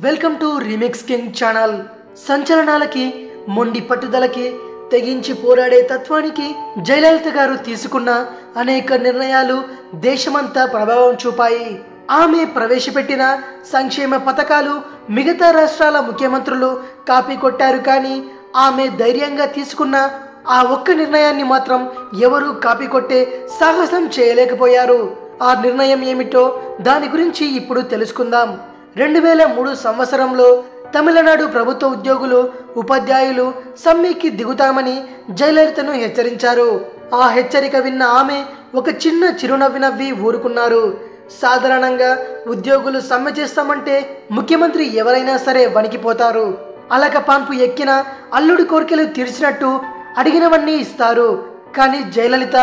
Welcome to remix king channel. సంచలనాలకి మొండి పట్టుదలకి తెగించి పోరాడే తత్వానికి జయలలిత గారు తీసుకున్న అనేక నిర్ణయాలు దేశమంతా ప్రభావం చూపాయి. ఆమె ప్రవేశపెట్టిన సంక్షేమ పథకాలు మిగతా రాష్ట్రాల ముఖ్యమంత్రులు కాపీ కొట్టారు, కానీ ఆమె ధైర్యంగా తీసుకున్న ఆ ఒక్క నిర్ణయాన్ని మాత్రం ఎవరూ కాపీ కొట్టే సాహసం చేయలేకపోయారు. ఆ నిర్ణయం ఏమిటో దాని గురించి ఇప్పుడు తెలుసుకుందాం. 2003 సంవత్సరంలో తమిళనాడు ప్రభుత్వ ఉద్యోగులు ఉపాధ్యాయులు సమ్మెకి దిగుతామని జయలలితను హెచ్చరించారు. ఆ హెచ్చరిక విన్న ఆమె ఒక చిన్న చిరునవ్వు నవ్వి ఊరుకున్నారు. సాధారణంగా ఉద్యోగులు సమ్మె చేస్తామంటే ముఖ్యమంత్రి ఎవరైనా సరే వణికిపోతారు. అలక పాన్పు ఎక్కిన అల్లుడి కోరికలు తీర్చినట్టు అడిగినవన్నీ ఇస్తారు. కానీ జయలలిత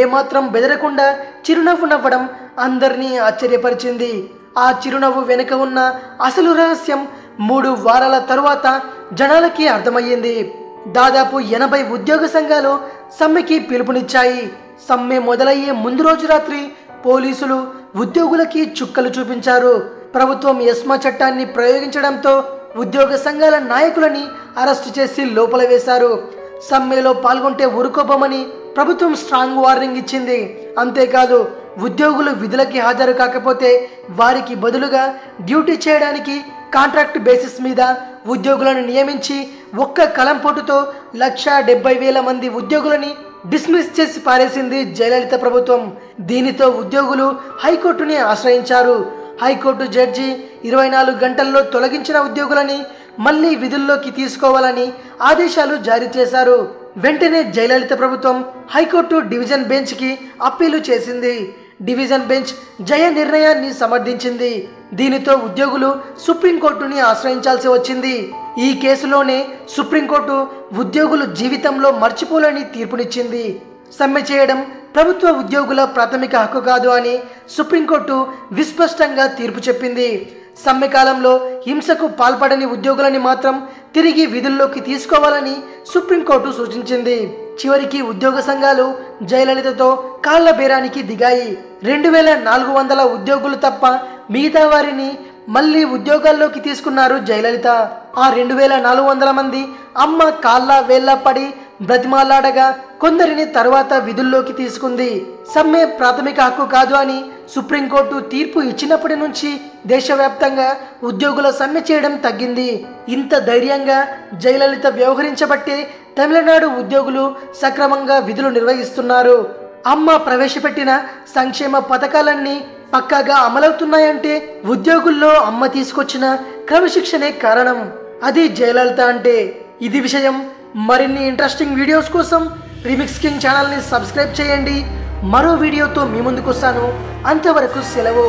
ఏమాత్రం బెదరకుండా చిరునవ్వు నవ్వడం అందరినీ ఆశ్చర్యపరిచింది. ఆ చిరునవ్వు వెనుక ఉన్న అసలు రహస్యం 3 వారాల తరువాత జనాలకి అర్థమయ్యింది. దాదాపు 80 ఉద్యోగ సంఘాలు సమ్మెకి పిలుపునిచ్చాయి. సమ్మె మొదలయ్యే ముందు రోజు రాత్రి పోలీసులు ఉద్యోగులకి చుక్కలు చూపించారు. ప్రభుత్వం ఎస్మా చట్టాన్ని ప్రయోగించడంతో ఉద్యోగ సంఘాల నాయకులని అరెస్టు చేసి లోపల వేశారు. సమ్మెలో పాల్గొంటే ఊరుకోబోమని ప్రభుత్వం స్ట్రాంగ్ వార్నింగ్ ఇచ్చింది. అంతేకాదు, ఉద్యోగులు విధులకి హాజరు కాకపోతే వారికి బదులుగా డ్యూటీ చేయడానికి కాంట్రాక్ట్ బేసిస్ మీద ఉద్యోగులను నియమించి ఒక్క కలంపోటుతో 1,70,000 మంది ఉద్యోగులని డిస్మిస్ చేసి పారేసింది జయలలిత ప్రభుత్వం. దీనితో ఉద్యోగులు హైకోర్టుని ఆశ్రయించారు. హైకోర్టు జడ్జి 24 గంటల్లో తొలగించిన ఉద్యోగులని మళ్లీ విధుల్లోకి తీసుకోవాలని ఆదేశాలు జారీ చేశారు. వెంటనే జయలలిత ప్రభుత్వం హైకోర్టు డివిజన్ బెంచ్ కి అప్పీలు చేసింది. డివిజన్ బెంచ్ జయ నిర్ణయాన్ని సమర్థించింది. దీనితో ఉద్యోగులు సుప్రీంకోర్టుని ఆశ్రయించాల్సి వచ్చింది. ఈ కేసులోనే సుప్రీంకోర్టు ఉద్యోగులు జీవితంలో మర్చిపోలేని తీర్పునిచ్చింది. సమ్మె చేయడం ప్రభుత్వ ఉద్యోగుల ప్రాథమిక హక్కు కాదు అని సుప్రీంకోర్టు విస్పష్టంగా తీర్పు చెప్పింది. సమ్మె కాలంలో హింసకు పాల్పడని ఉద్యోగులని మాత్రం తిరిగి విధుల్లోకి తీసుకోవాలని సుప్రీంకోర్టు సూచించింది. చివరికి ఉద్యోగ సంఘాలు జయలలితతో కాళ్ల బేరానికి దిగాయి. 2,400 ఉద్యోగులు తప్ప మిగతా వారిని మళ్లీ ఉద్యోగాల్లోకి తీసుకున్నారు జయలలిత. ఆ 2,400 మంది అమ్మ కాళ్ళ వేళ్ళ పడి బ్రతిమాలాడగా కొందరిని తర్వాత విధుల్లోకి తీసుకుంది. సమ్మె ప్రాథమిక హక్కు కాదు అని సుప్రీంకోర్టు తీర్పు ఇచ్చినప్పటి నుంచి దేశవ్యాప్తంగా ఉద్యోగుల సమ్మె చేయడం తగ్గింది. ఇంత ధైర్యంగా జయలలిత వ్యవహరించబట్టే తమిళనాడు ఉద్యోగులు సక్రమంగా విధులు నిర్వహిస్తున్నారు. అమ్మ ప్రవేశపెట్టిన సంక్షేమ పథకాలన్నీ పక్కాగా అమలవుతున్నాయంటే ఉద్యోగుల్లో అమ్మ తీసుకొచ్చిన క్రమశిక్షణే కారణం. అది జయలలిత అంటే. ఇది విషయం. మరిన్ని ఇంట్రెస్టింగ్ వీడియోస్ కోసం రీమిక్స్ కింగ్ ఛానల్ని సబ్స్క్రైబ్ చేయండి. మరో వీడియోతో మీ ముందుకు వస్తాను. అంతవరకు సెలవు.